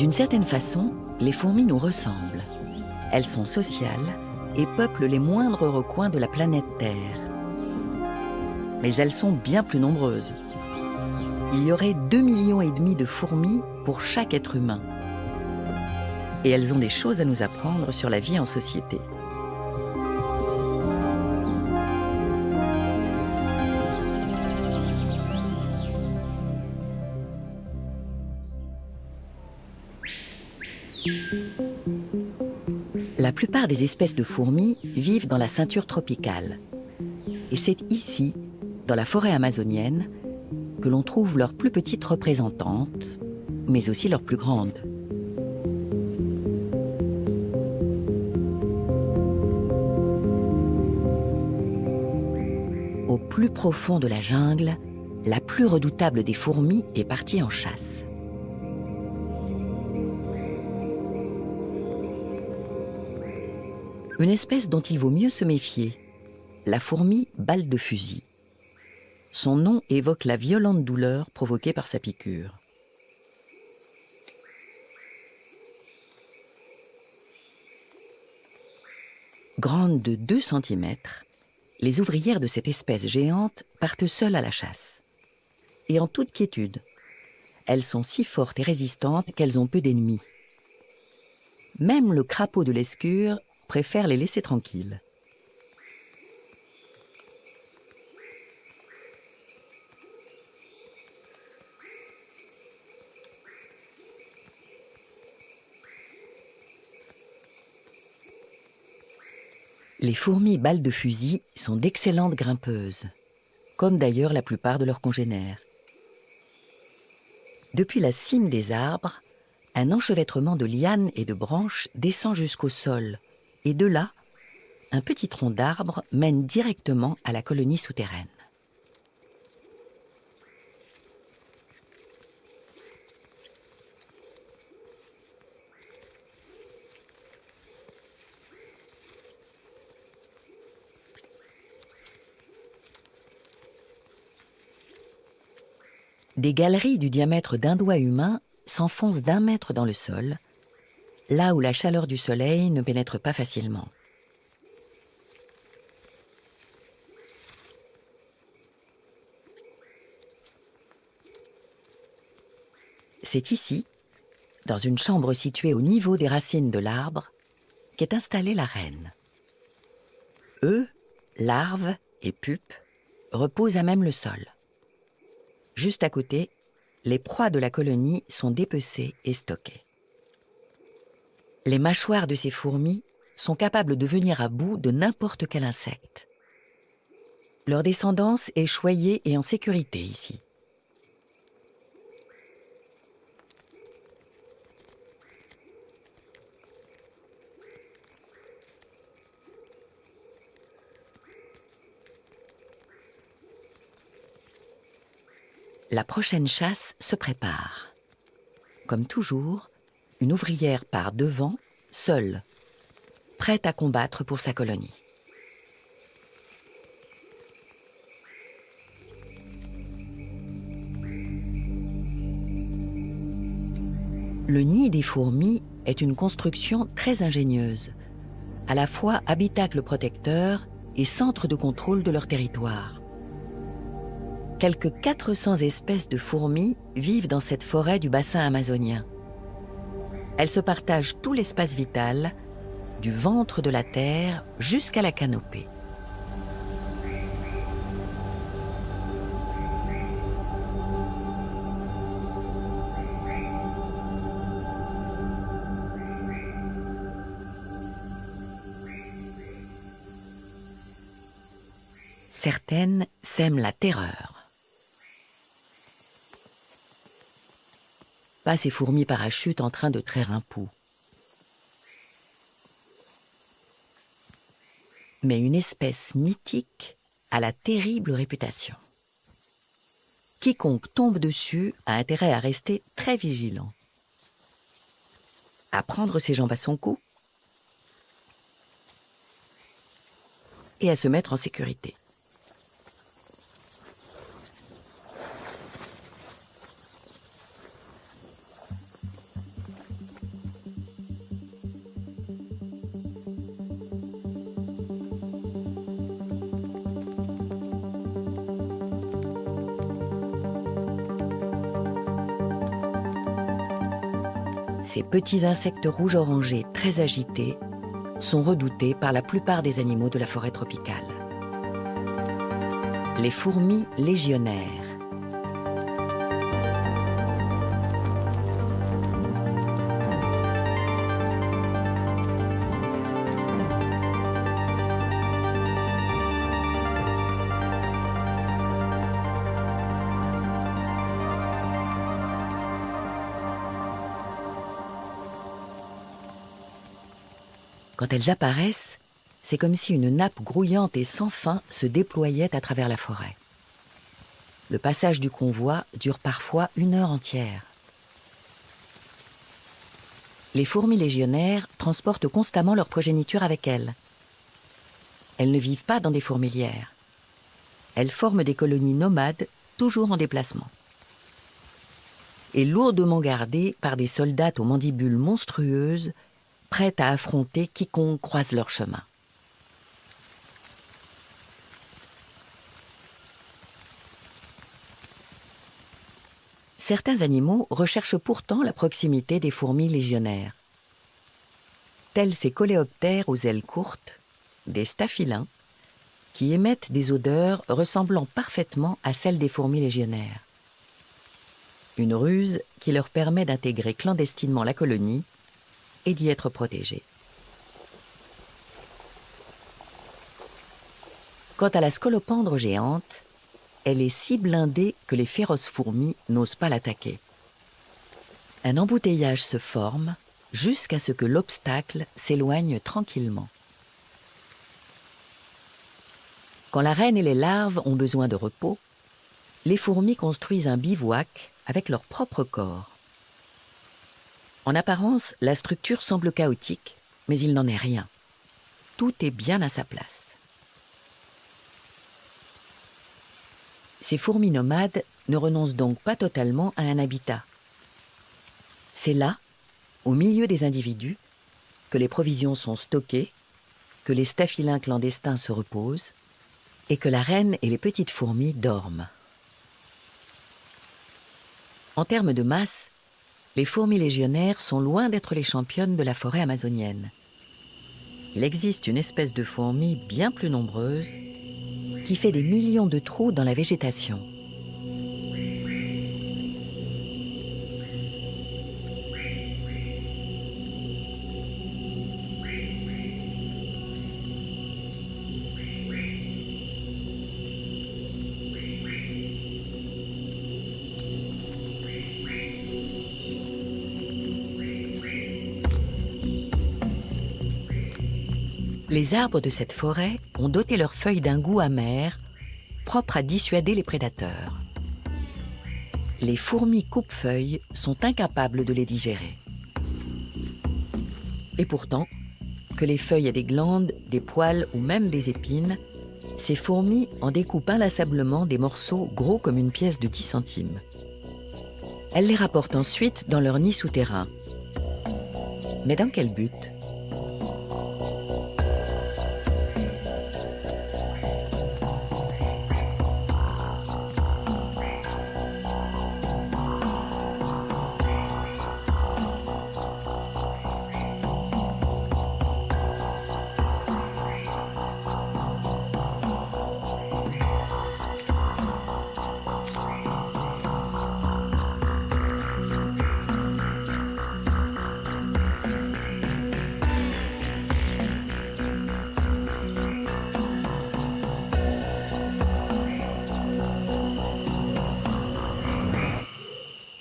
D'une certaine façon, les fourmis nous ressemblent. Elles sont sociales et peuplent les moindres recoins de la planète Terre. Mais elles sont bien plus nombreuses. Il y aurait 2,5 millions de fourmis pour chaque être humain. Et elles ont des choses à nous apprendre sur la vie en société. La plupart des espèces de fourmis vivent dans la ceinture tropicale. Et c'est ici, dans la forêt amazonienne, que l'on trouve leurs plus petites représentantes, mais aussi leurs plus grandes. Au plus profond de la jungle, la plus redoutable des fourmis est partie en chasse. Une espèce dont il vaut mieux se méfier, la fourmi balle de fusil. Son nom évoque la violente douleur provoquée par sa piqûre. Grandes de 2 cm, les ouvrières de cette espèce géante partent seules à la chasse. Et en toute quiétude. Elles sont si fortes et résistantes qu'elles ont peu d'ennemis. Même le crapaud de l'escure préfère les laisser tranquilles. Les fourmis balles de fusil sont d'excellentes grimpeuses, comme d'ailleurs la plupart de leurs congénères. Depuis la cime des arbres, un enchevêtrement de lianes et de branches descend jusqu'au sol, et de là, un petit tronc d'arbre mène directement à la colonie souterraine. Des galeries du diamètre d'un doigt humain s'enfoncent d'1 mètre dans le sol, là où la chaleur du soleil ne pénètre pas facilement. C'est ici, dans une chambre située au niveau des racines de l'arbre, qu'est installée la reine. Œufs, larves et pupes reposent à même le sol. Juste à côté, les proies de la colonie sont dépecées et stockées. Les mâchoires de ces fourmis sont capables de venir à bout de n'importe quel insecte. Leur descendance est choyée et en sécurité ici. La prochaine chasse se prépare. Comme toujours, une ouvrière part devant, seule, prête à combattre pour sa colonie. Le nid des fourmis est une construction très ingénieuse, à la fois habitacle protecteur et centre de contrôle de leur territoire. Quelques 400 espèces de fourmis vivent dans cette forêt du bassin amazonien. Elles se partagent tout l'espace vital, du ventre de la terre jusqu'à la canopée. Certaines sèment la terreur. Pas ces fourmis parachutes en train de traire un pou. Mais une espèce mythique a la terrible réputation. Quiconque tombe dessus a intérêt à rester très vigilant. À prendre ses jambes à son cou et à se mettre en sécurité. Ces petits insectes rouge-orangé très agités sont redoutés par la plupart des animaux de la forêt tropicale. Les fourmis légionnaires. Quand elles apparaissent, c'est comme si une nappe grouillante et sans fin se déployait à travers la forêt. Le passage du convoi dure parfois 1 heure entière. Les fourmis légionnaires transportent constamment leur progéniture avec elles. Elles ne vivent pas dans des fourmilières. Elles forment des colonies nomades, toujours en déplacement. Et lourdement gardées par des soldats aux mandibules monstrueuses, prêtes à affronter quiconque croise leur chemin. Certains animaux recherchent pourtant la proximité des fourmis légionnaires. Tels ces coléoptères aux ailes courtes, des staphylins, qui émettent des odeurs ressemblant parfaitement à celles des fourmis légionnaires. Une ruse qui leur permet d'intégrer clandestinement la colonie et d'y être protégés. Quant à la scolopendre géante, elle est si blindée que les féroces fourmis n'osent pas l'attaquer. Un embouteillage se forme jusqu'à ce que l'obstacle s'éloigne tranquillement. Quand la reine et les larves ont besoin de repos, les fourmis construisent un bivouac avec leur propre corps. En apparence, la structure semble chaotique, mais il n'en est rien. Tout est bien à sa place. Ces fourmis nomades ne renoncent donc pas totalement à un habitat. C'est là, au milieu des individus, que les provisions sont stockées, que les staphylins clandestins se reposent et que la reine et les petites fourmis dorment. En termes de masse, les fourmis légionnaires sont loin d'être les championnes de la forêt amazonienne. Il existe une espèce de fourmi bien plus nombreuse qui fait des millions de trous dans la végétation. Les arbres de cette forêt ont doté leurs feuilles d'un goût amer, propre à dissuader les prédateurs. Les fourmis coupe-feuilles sont incapables de les digérer. Et pourtant, que les feuilles aient des glandes, des poils ou même des épines, ces fourmis en découpent inlassablement des morceaux gros comme une pièce de 10 centimes. Elles les rapportent ensuite dans leur nid souterrain. Mais dans quel but ?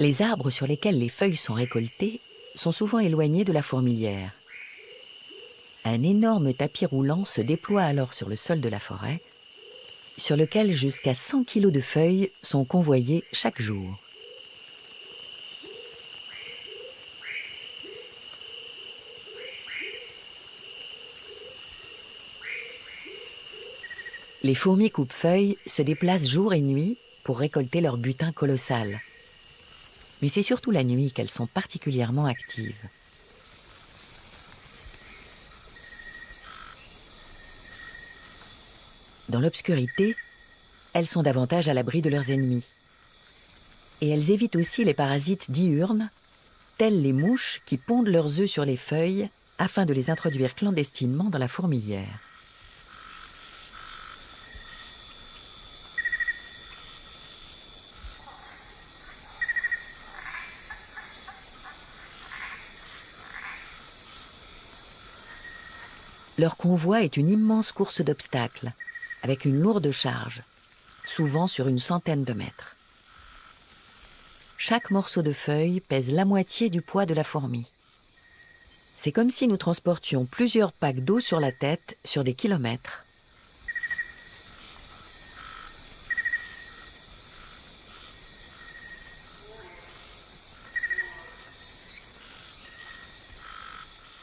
Les arbres sur lesquels les feuilles sont récoltées sont souvent éloignés de la fourmilière. Un énorme tapis roulant se déploie alors sur le sol de la forêt, sur lequel jusqu'à 100 kilos de feuilles sont convoyées chaque jour. Les fourmis coupe-feuilles se déplacent jour et nuit pour récolter leur butin colossal. Mais c'est surtout la nuit qu'elles sont particulièrement actives. Dans l'obscurité, elles sont davantage à l'abri de leurs ennemis. Et elles évitent aussi les parasites diurnes, telles les mouches qui pondent leurs œufs sur les feuilles afin de les introduire clandestinement dans la fourmilière. Leur convoi est une immense course d'obstacles, avec une lourde charge, souvent sur une centaine de mètres. Chaque morceau de feuille pèse la moitié du poids de la fourmi. C'est comme si nous transportions plusieurs packs d'eau sur la tête sur des kilomètres.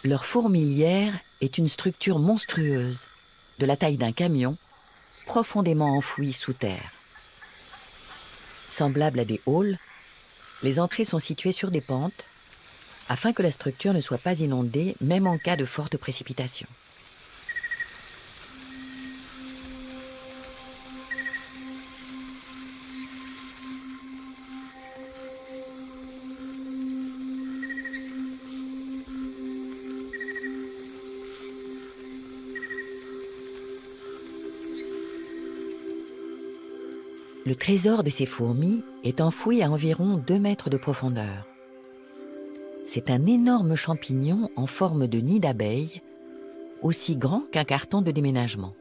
Leur fourmilière est une structure monstrueuse, de la taille d'un camion, profondément enfouie sous terre. Semblables à des halls, les entrées sont situées sur des pentes, afin que la structure ne soit pas inondée, même en cas de fortes précipitations. Le trésor de ces fourmis est enfoui à environ 2 mètres de profondeur. C'est un énorme champignon en forme de nid d'abeille, aussi grand qu'un carton de déménagement.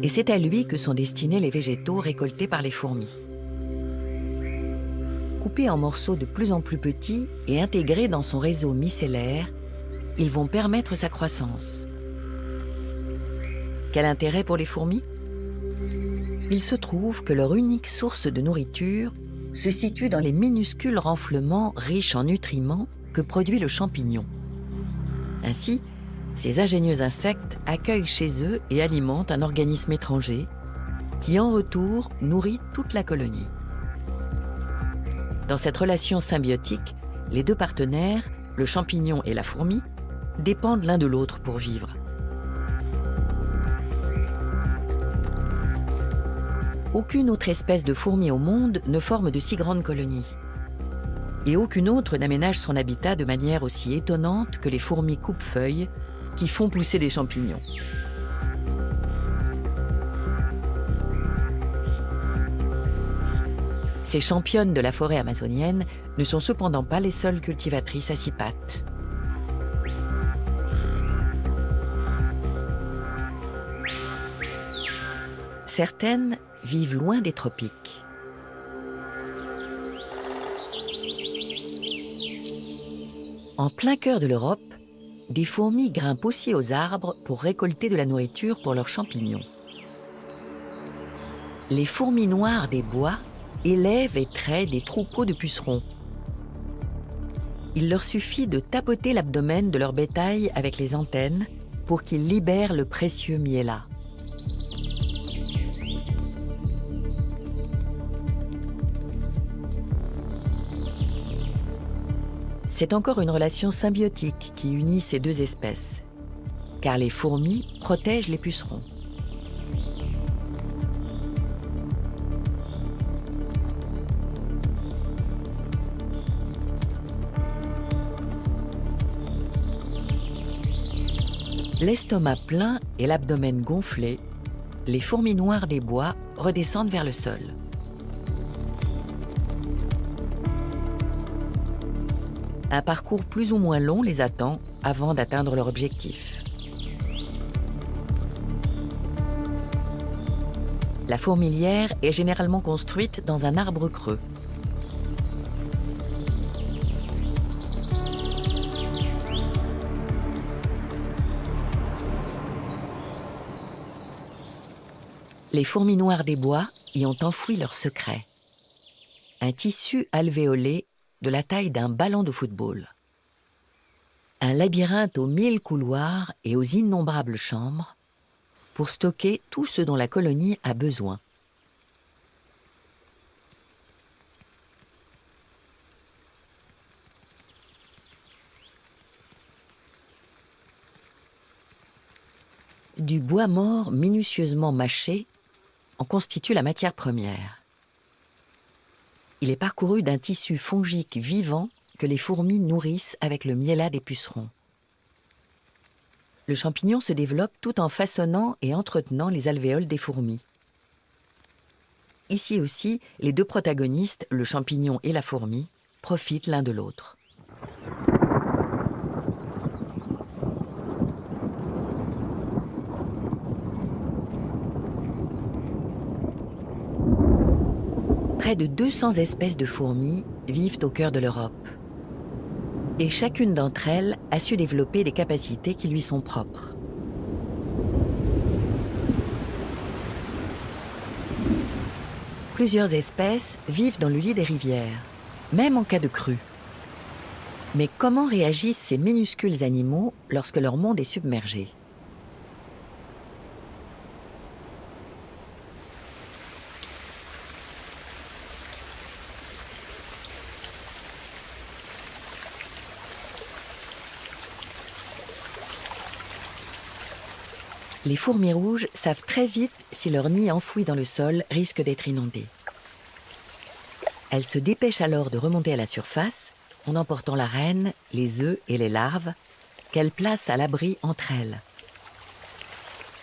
Et c'est à lui que sont destinés les végétaux récoltés par les fourmis. Coupés en morceaux de plus en plus petits et intégrés dans son réseau mycellaire, ils vont permettre sa croissance. Quel intérêt pour les fourmis ? Il se trouve que leur unique source de nourriture se situe dans les minuscules renflements riches en nutriments que produit le champignon. Ainsi, ces ingénieux insectes accueillent chez eux et alimentent un organisme étranger qui, en retour, nourrit toute la colonie. Dans cette relation symbiotique, les deux partenaires, le champignon et la fourmi, dépendent l'un de l'autre pour vivre. Aucune autre espèce de fourmi au monde ne forme de si grandes colonies. Et aucune autre n'aménage son habitat de manière aussi étonnante que les fourmis coupe-feuilles qui font pousser des champignons. Ces championnes de la forêt amazonienne ne sont cependant pas les seules cultivatrices à 6 pattes. Certaines vivent loin des tropiques. En plein cœur de l'Europe, des fourmis grimpent aussi aux arbres pour récolter de la nourriture pour leurs champignons. Les fourmis noires des bois élèvent et traient des troupeaux de pucerons. Il leur suffit de tapoter l'abdomen de leur bétail avec les antennes pour qu'ils libèrent le précieux miella. C'est encore une relation symbiotique qui unit ces deux espèces, car les fourmis protègent les pucerons. L'estomac plein et l'abdomen gonflé, les fourmis noires des bois redescendent vers le sol. Un parcours plus ou moins long les attend avant d'atteindre leur objectif. La fourmilière est généralement construite dans un arbre creux. Les fourmis noires des bois y ont enfoui leur secret. Un tissu alvéolé de la taille d'un ballon de football. Un labyrinthe aux 1000 couloirs et aux innombrables chambres pour stocker tout ce dont la colonie a besoin. Du bois mort minutieusement mâché en constitue la matière première. Il est parcouru d'un tissu fongique vivant que les fourmis nourrissent avec le miellat des pucerons. Le champignon se développe tout en façonnant et entretenant les alvéoles des fourmis. Ici aussi, les deux protagonistes, le champignon et la fourmi, profitent l'un de l'autre. Près de 200 espèces de fourmis vivent au cœur de l'Europe. Et chacune d'entre elles a su développer des capacités qui lui sont propres. Plusieurs espèces vivent dans le lit des rivières, même en cas de crue. Mais comment réagissent ces minuscules animaux lorsque leur monde est submergé ? Les fourmis rouges savent très vite si leur nid enfoui dans le sol risque d'être inondé. Elles se dépêchent alors de remonter à la surface en emportant la reine, les œufs et les larves qu'elles placent à l'abri entre elles.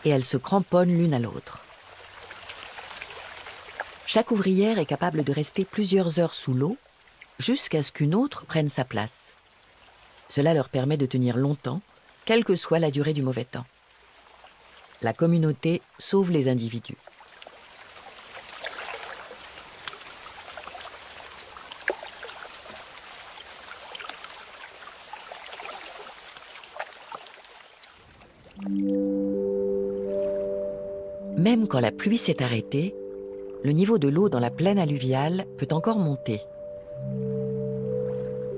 Et elles se cramponnent l'une à l'autre. Chaque ouvrière est capable de rester plusieurs heures sous l'eau jusqu'à ce qu'une autre prenne sa place. Cela leur permet de tenir longtemps, quelle que soit la durée du mauvais temps. La communauté sauve les individus. Même quand la pluie s'est arrêtée, le niveau de l'eau dans la plaine alluviale peut encore monter.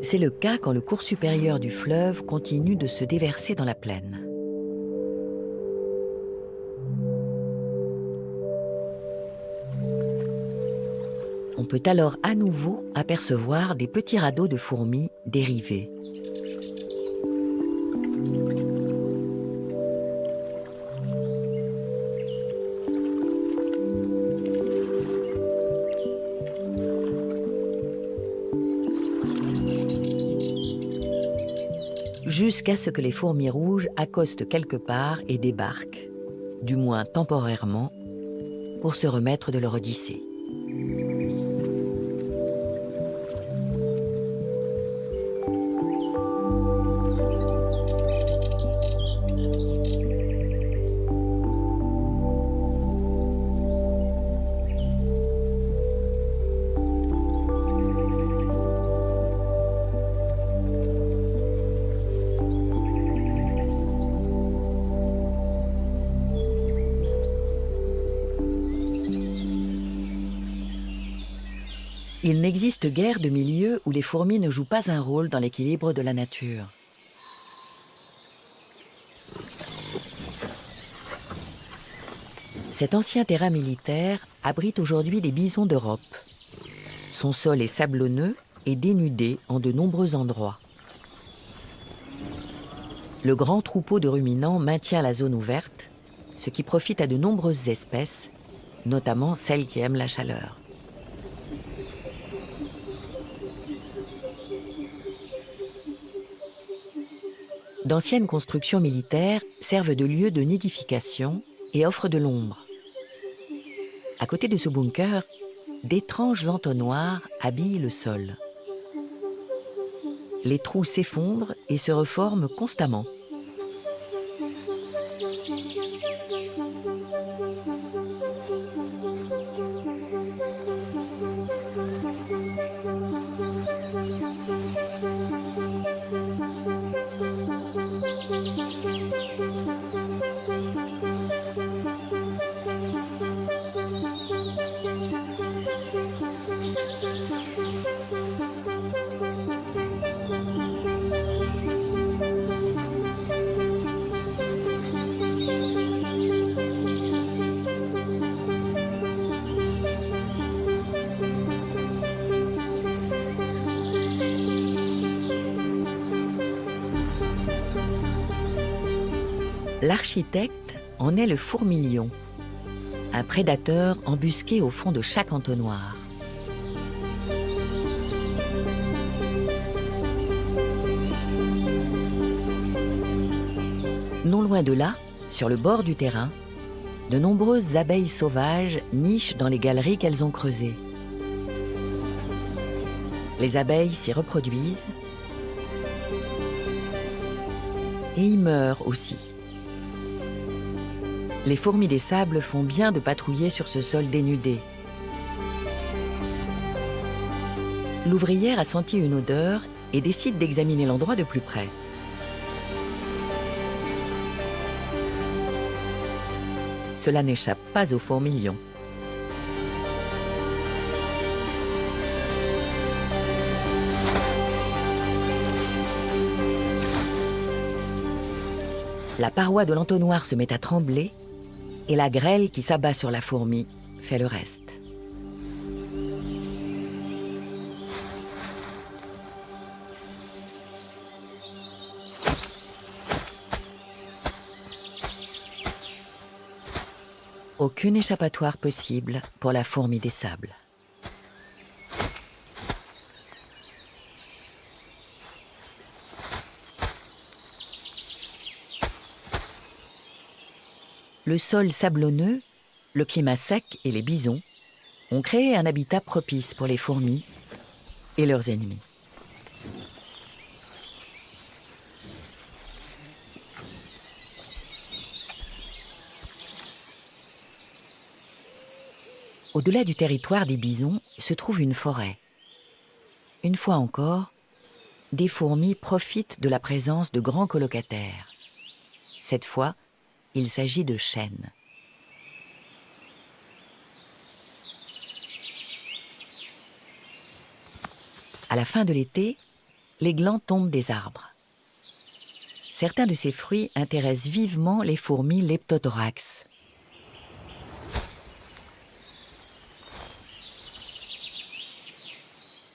C'est le cas quand le cours supérieur du fleuve continue de se déverser dans la plaine. On peut alors à nouveau apercevoir des petits radeaux de fourmis dérivés. Jusqu'à ce que les fourmis rouges accostent quelque part et débarquent, du moins temporairement, pour se remettre de leur odyssée. Il n'existe guère de milieu où les fourmis ne jouent pas un rôle dans l'équilibre de la nature. Cet ancien terrain militaire abrite aujourd'hui des bisons d'Europe. Son sol est sablonneux et dénudé en de nombreux endroits. Le grand troupeau de ruminants maintient la zone ouverte, ce qui profite à de nombreuses espèces, notamment celles qui aiment la chaleur. D'anciennes constructions militaires servent de lieu de nidification et offrent de l'ombre. À côté de ce bunker, d'étranges entonnoirs habillent le sol. Les trous s'effondrent et se reforment constamment. L'architecte en est le fourmilion, un prédateur embusqué au fond de chaque entonnoir. Non loin de là, sur le bord du terrain, de nombreuses abeilles sauvages nichent dans les galeries qu'elles ont creusées. Les abeilles s'y reproduisent et y meurent aussi. Les fourmis des sables font bien de patrouiller sur ce sol dénudé. L'ouvrière a senti une odeur et décide d'examiner l'endroit de plus près. Cela n'échappe pas aux fourmilions. La paroi de l'entonnoir se met à trembler et la grêle qui s'abat sur la fourmi fait le reste. Aucune échappatoire possible pour la fourmi des sables. Le sol sablonneux, le climat sec et les bisons ont créé un habitat propice pour les fourmis et leurs ennemis. Au-delà du territoire des bisons se trouve une forêt. Une fois encore, des fourmis profitent de la présence de grands colocataires. Cette fois, il s'agit de chênes. À la fin de l'été, les glands tombent des arbres. Certains de ces fruits intéressent vivement les fourmis Leptothorax.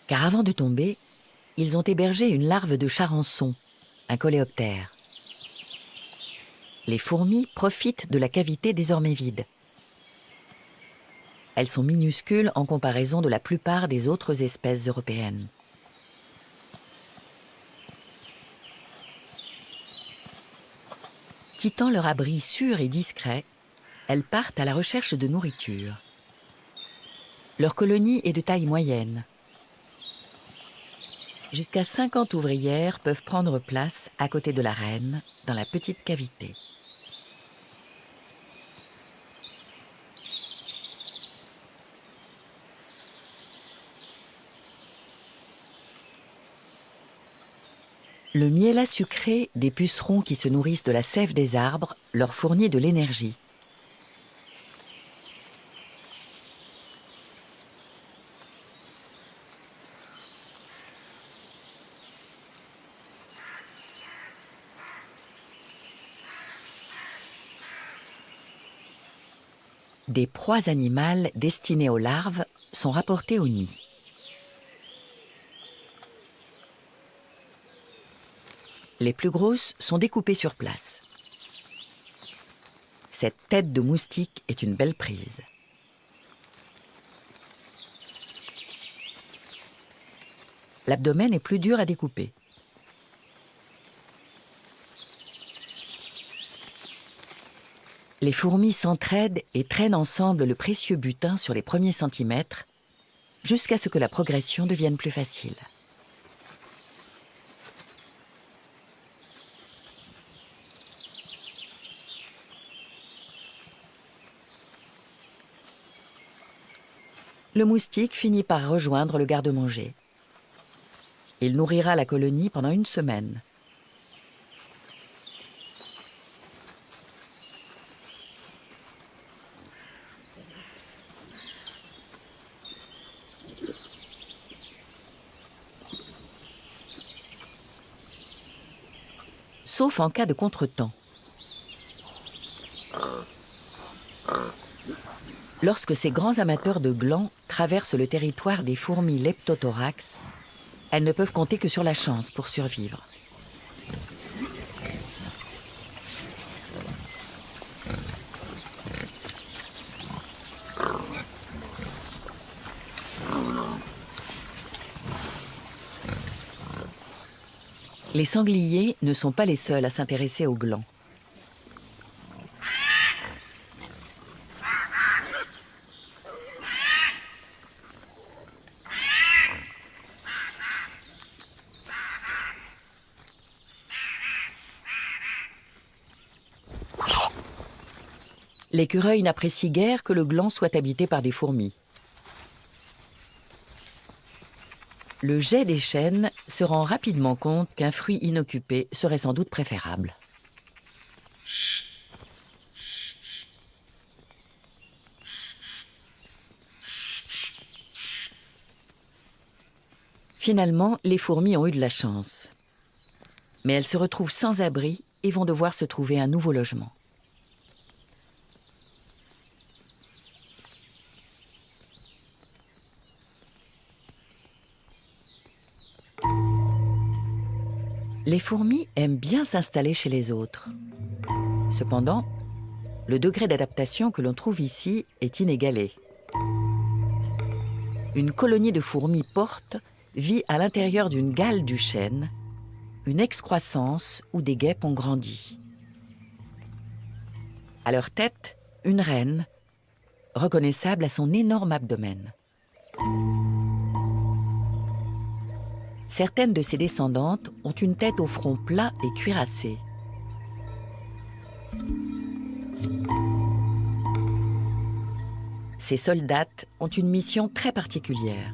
Car avant de tomber, ils ont hébergé une larve de charançon, un coléoptère. Les fourmis profitent de la cavité désormais vide. Elles sont minuscules en comparaison de la plupart des autres espèces européennes. Quittant leur abri sûr et discret, elles partent à la recherche de nourriture. Leur colonie est de taille moyenne. Jusqu'à 50 ouvrières peuvent prendre place à côté de la reine, dans la petite cavité. Le miel sucré des pucerons qui se nourrissent de la sève des arbres leur fournit de l'énergie. Des proies animales destinées aux larves sont rapportées au nid. Les plus grosses sont découpées sur place. Cette tête de moustique est une belle prise. L'abdomen est plus dur à découper. Les fourmis s'entraident et traînent ensemble le précieux butin sur les premiers centimètres jusqu'à ce que la progression devienne plus facile. Le moustique finit par rejoindre le garde-manger. Il nourrira la colonie pendant une semaine. Sauf en cas de contretemps. Lorsque ces grands amateurs de glands traversent le territoire des fourmis Leptothorax, elles ne peuvent compter que sur la chance pour survivre. Les sangliers ne sont pas les seuls à s'intéresser aux glands. L'écureuil n'apprécie guère que le gland soit habité par des fourmis. Le jet des chênes se rend rapidement compte qu'un fruit inoccupé serait sans doute préférable. Finalement, les fourmis ont eu de la chance. Mais elles se retrouvent sans abri et vont devoir se trouver un nouveau logement. Les fourmis aiment bien s'installer chez les autres. Cependant, le degré d'adaptation que l'on trouve ici est inégalé. Une colonie de fourmis portes vit à l'intérieur d'une gale du chêne, une excroissance où des guêpes ont grandi. À leur tête, une reine, reconnaissable à son énorme abdomen. Certaines de ses descendantes ont une tête au front plat et cuirassé. Ces soldates ont une mission très particulière.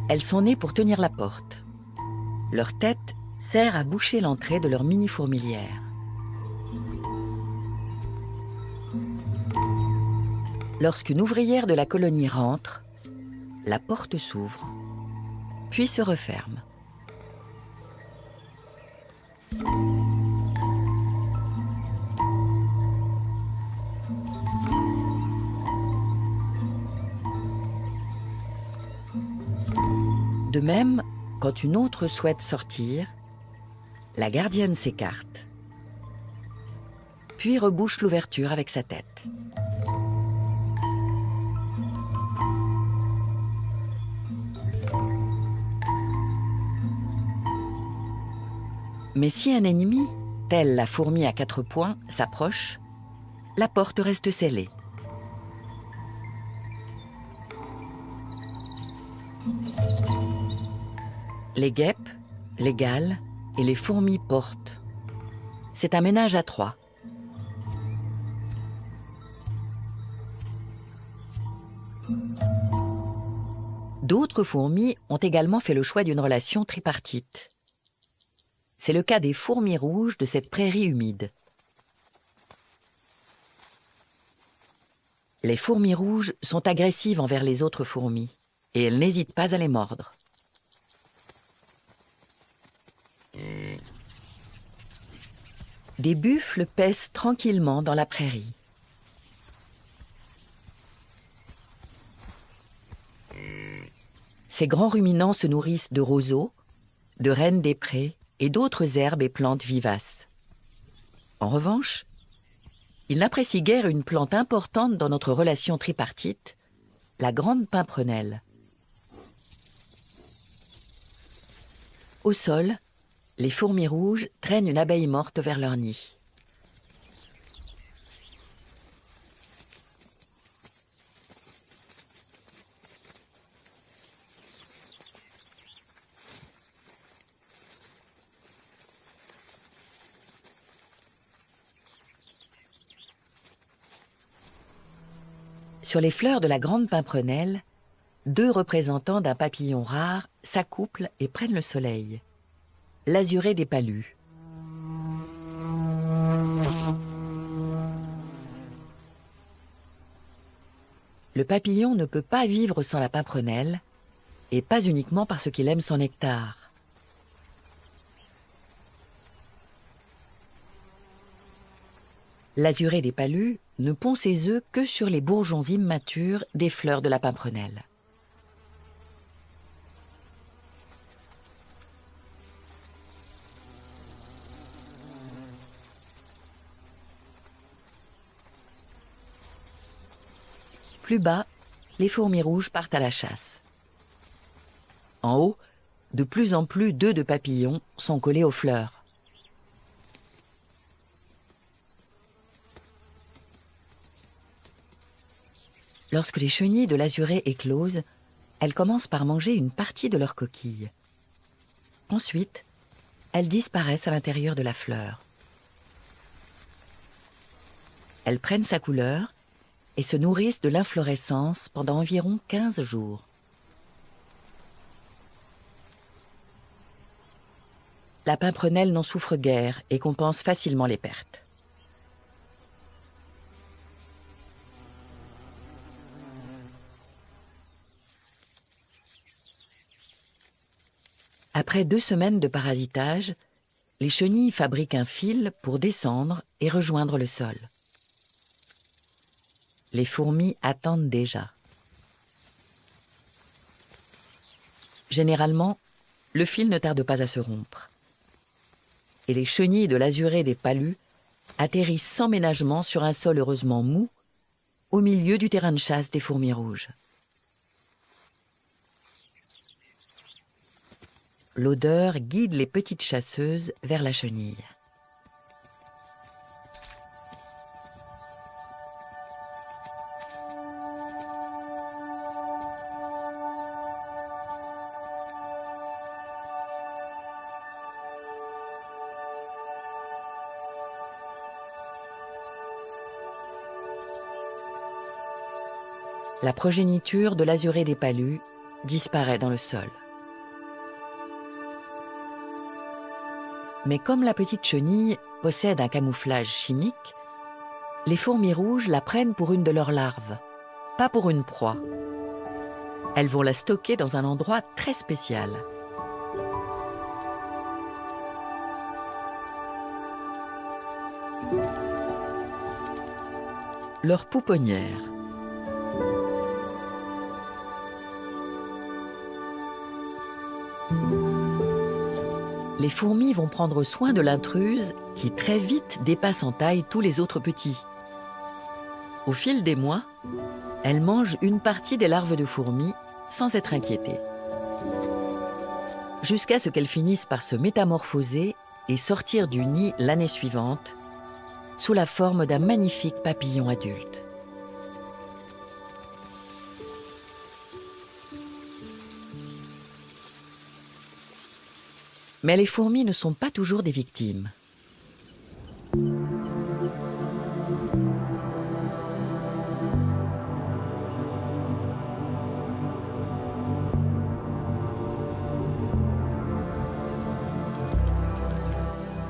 Elles sont nées pour tenir la porte. Leur tête sert à boucher l'entrée de leur mini-fourmilière. Lorsqu'une ouvrière de la colonie rentre, la porte s'ouvre, puis se referme. De même, quand une autre souhaite sortir, la gardienne s'écarte, puis rebouche l'ouverture avec sa tête. Mais si un ennemi, telle la fourmi à 4 poings, s'approche, la porte reste scellée. Les guêpes, les gales et les fourmis portent. C'est un ménage à 3. D'autres fourmis ont également fait le choix d'une relation tripartite. C'est le cas des fourmis rouges de cette prairie humide. Les fourmis rouges sont agressives envers les autres fourmis et elles n'hésitent pas à les mordre. Des buffles paissent tranquillement dans la prairie. Ces grands ruminants se nourrissent de roseaux, de rennes des prés et d'autres herbes et plantes vivaces. En revanche, ils n'apprécient guère une plante importante dans notre relation tripartite, la grande pimprenelle. Au sol, les fourmis rouges traînent une abeille morte vers leur nid. Sur les fleurs de la grande pimprenelle, 2 représentants d'un papillon rare s'accouplent et prennent le soleil. L'azuré des palus. Le papillon ne peut pas vivre sans la pimprenelle, et pas uniquement parce qu'il aime son nectar. L'azuré des palus ne pond ses œufs que sur les bourgeons immatures des fleurs de la pimprenelle. Plus bas, les fourmis rouges partent à la chasse. En haut, de plus en plus d'œufs de papillons sont collés aux fleurs. Lorsque les chenilles de l'azuré éclosent, elles commencent par manger une partie de leur coquille. Ensuite, elles disparaissent à l'intérieur de la fleur. Elles prennent sa couleur et se nourrissent de l'inflorescence pendant environ 15 jours. La pimprenelle n'en souffre guère et compense facilement les pertes. Après 2 semaines de parasitage, les chenilles fabriquent un fil pour descendre et rejoindre le sol. Les fourmis attendent déjà. Généralement, le fil ne tarde pas à se rompre. Et les chenilles de l'azurée des palus atterrissent sans ménagement sur un sol heureusement mou, au milieu du terrain de chasse des fourmis rouges. L'odeur guide les petites chasseuses vers la chenille. La progéniture de l'azurée des palus disparaît dans le sol. Mais comme la petite chenille possède un camouflage chimique, les fourmis rouges la prennent pour une de leurs larves, pas pour une proie. Elles vont la stocker dans un endroit très spécial. Leur pouponnière. Les fourmis vont prendre soin de l'intruse qui très vite dépasse en taille tous les autres petits. Au fil des mois, elles mangent une partie des larves de fourmis sans être inquiétées. Jusqu'à ce qu'elles finissent par se métamorphoser et sortir du nid l'année suivante, sous la forme d'un magnifique papillon adulte. Mais les fourmis ne sont pas toujours des victimes.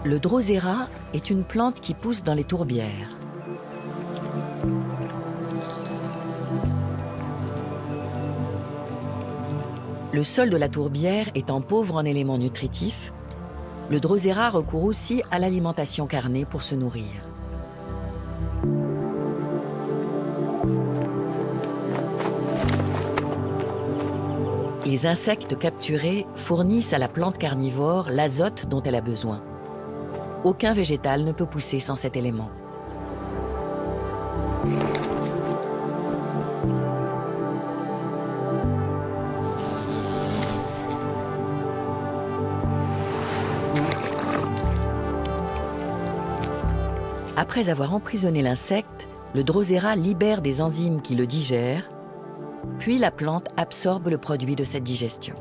Le drosera est une plante qui pousse dans les tourbières. Le sol de la tourbière étant pauvre en éléments nutritifs, le drosera recourt aussi à l'alimentation carnée pour se nourrir. Les insectes capturés fournissent à la plante carnivore l'azote dont elle a besoin. Aucun végétal ne peut pousser sans cet élément. Après avoir emprisonné l'insecte, le drosera libère des enzymes qui le digèrent, puis la plante absorbe le produit de cette digestion.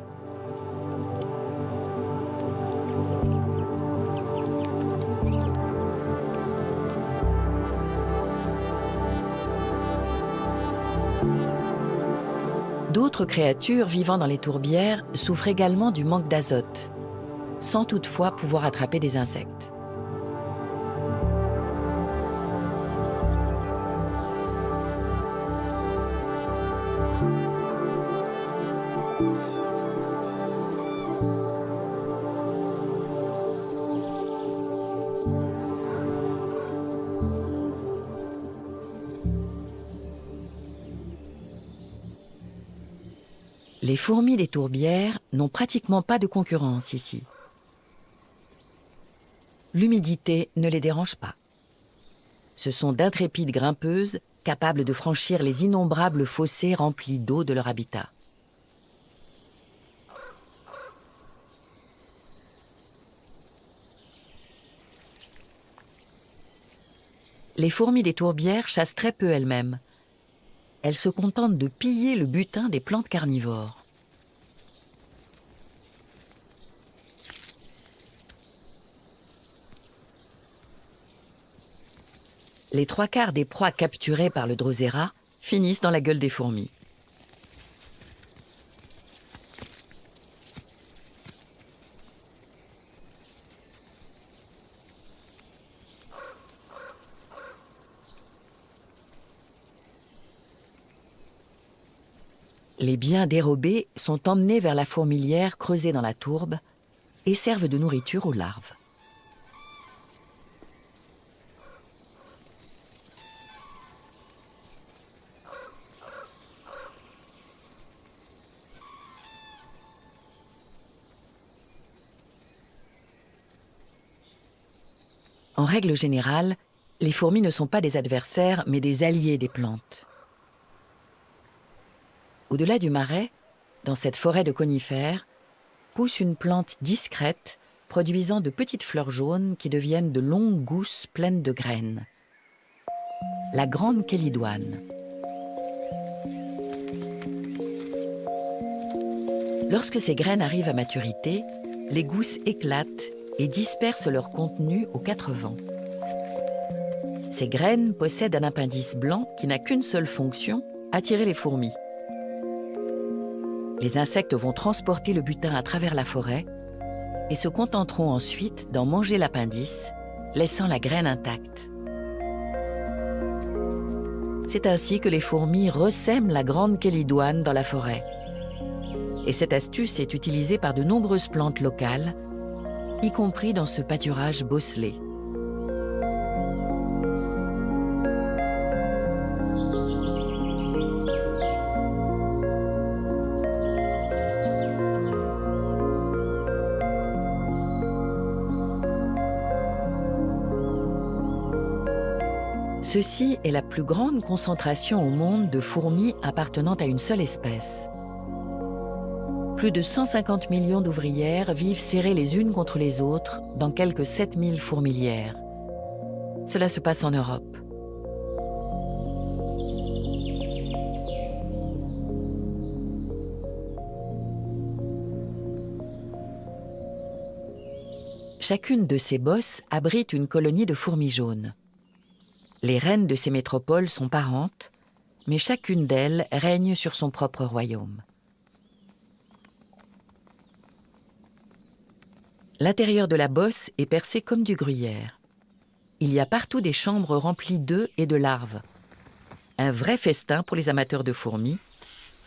D'autres créatures vivant dans les tourbières souffrent également du manque d'azote, sans toutefois pouvoir attraper des insectes. Les fourmis des tourbières n'ont pratiquement pas de concurrence ici. L'humidité ne les dérange pas. Ce sont d'intrépides grimpeuses capables de franchir les innombrables fossés remplis d'eau de leur habitat. Les fourmis des tourbières chassent très peu elles-mêmes. Elles se contentent de piller le butin des plantes carnivores. les 3/4 des proies capturées par le Drosera finissent dans la gueule des fourmis. Les biens dérobés sont emmenés vers la fourmilière creusée dans la tourbe et servent de nourriture aux larves. En règle générale, les fourmis ne sont pas des adversaires, mais des alliés des plantes. Au-delà du marais, dans cette forêt de conifères, pousse une plante discrète, produisant de petites fleurs jaunes qui deviennent de longues gousses pleines de graines. La grande kélidoine. Lorsque ces graines arrivent à maturité, les gousses éclatent et dispersent leur contenu aux 4 vents. Ces graines possèdent un appendice blanc qui n'a qu'une seule fonction, attirer les fourmis. Les insectes vont transporter le butin à travers la forêt et se contenteront ensuite d'en manger l'appendice, laissant la graine intacte. C'est ainsi que les fourmis ressèment la grande kélidoine dans la forêt. Et cette astuce est utilisée par de nombreuses plantes locales, y compris dans ce pâturage bosselé. Ceci est la plus grande concentration au monde de fourmis appartenant à une seule espèce. Plus de 150 millions d'ouvrières vivent serrées les unes contre les autres dans quelques 7000 fourmilières. Cela se passe en Europe. Chacune de ces bosses abrite une colonie de fourmis jaunes. Les reines de ces métropoles sont parentes, mais chacune d'elles règne sur son propre royaume. L'intérieur de la bosse est percé comme du gruyère. Il y a partout des chambres remplies d'œufs et de larves. Un vrai festin pour les amateurs de fourmis,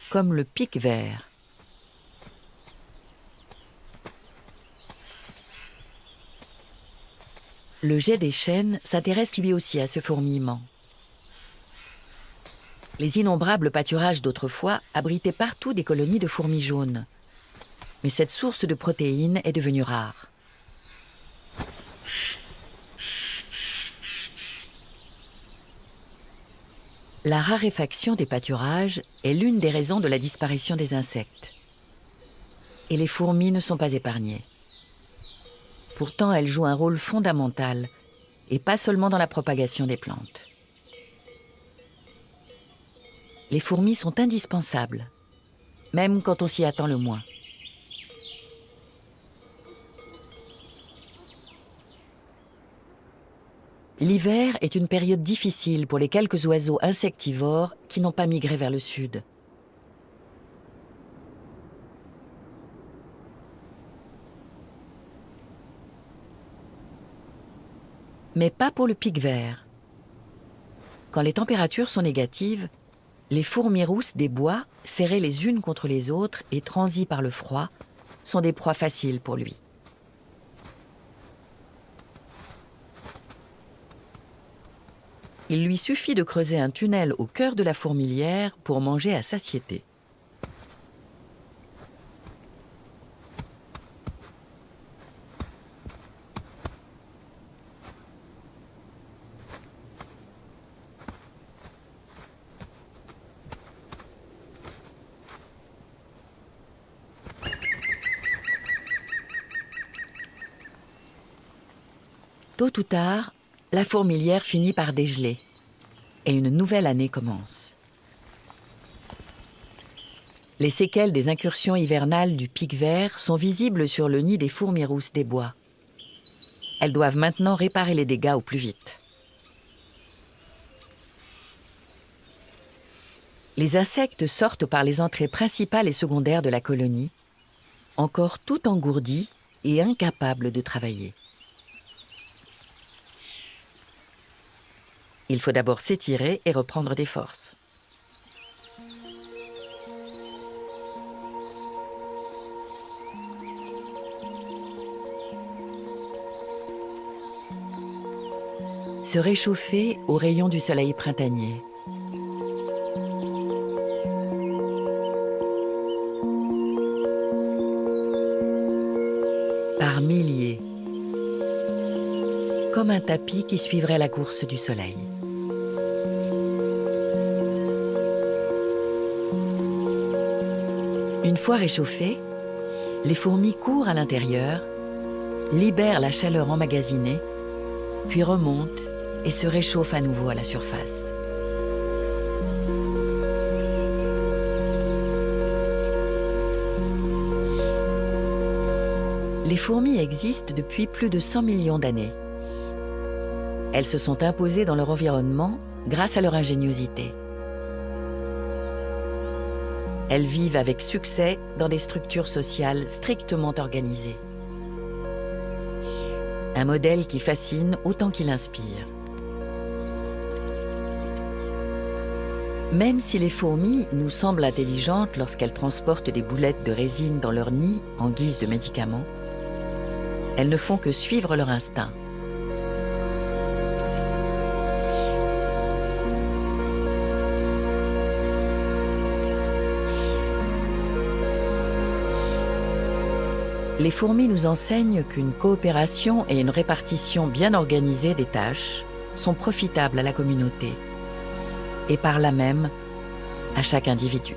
comme le pic-vert. Le jet des chênes s'intéresse lui aussi à ce fourmillement. Les innombrables pâturages d'autrefois abritaient partout des colonies de fourmis jaunes. Mais cette source de protéines est devenue rare. La raréfaction des pâturages est l'une des raisons de la disparition des insectes. Et les fourmis ne sont pas épargnées. Pourtant, elles jouent un rôle fondamental, et pas seulement dans la propagation des plantes. Les fourmis sont indispensables, même quand on s'y attend le moins. L'hiver est une période difficile pour les quelques oiseaux insectivores qui n'ont pas migré vers le sud. Mais pas pour le pic-vert. Quand les températures sont négatives, les fourmis rousses des bois, serrées les unes contre les autres et transies par le froid, sont des proies faciles pour lui. Il lui suffit de creuser un tunnel au cœur de la fourmilière pour manger à satiété. Tôt ou tard, la fourmilière finit par dégeler et une nouvelle année commence. Les séquelles des incursions hivernales du pic-vert sont visibles sur le nid des fourmis rousses des bois. Elles doivent maintenant réparer les dégâts au plus vite. Les insectes sortent par les entrées principales et secondaires de la colonie, encore tout engourdis et incapables de travailler. Il faut d'abord s'étirer et reprendre des forces. Se réchauffer aux rayons du soleil printanier. Par milliers, comme un tapis qui suivrait la course du soleil. Une fois réchauffées, les fourmis courent à l'intérieur, libèrent la chaleur emmagasinée, puis remontent et se réchauffent à nouveau à la surface. Les fourmis existent depuis plus de 100 millions d'années. Elles se sont imposées dans leur environnement grâce à leur ingéniosité. Elles vivent avec succès dans des structures sociales strictement organisées. Un modèle qui fascine autant qu'il inspire. Même si les fourmis nous semblent intelligentes lorsqu'elles transportent des boulettes de résine dans leur nid en guise de médicaments, elles ne font que suivre leur instinct. Les fourmis nous enseignent qu'une coopération et une répartition bien organisée des tâches sont profitables à la communauté et par là même à chaque individu.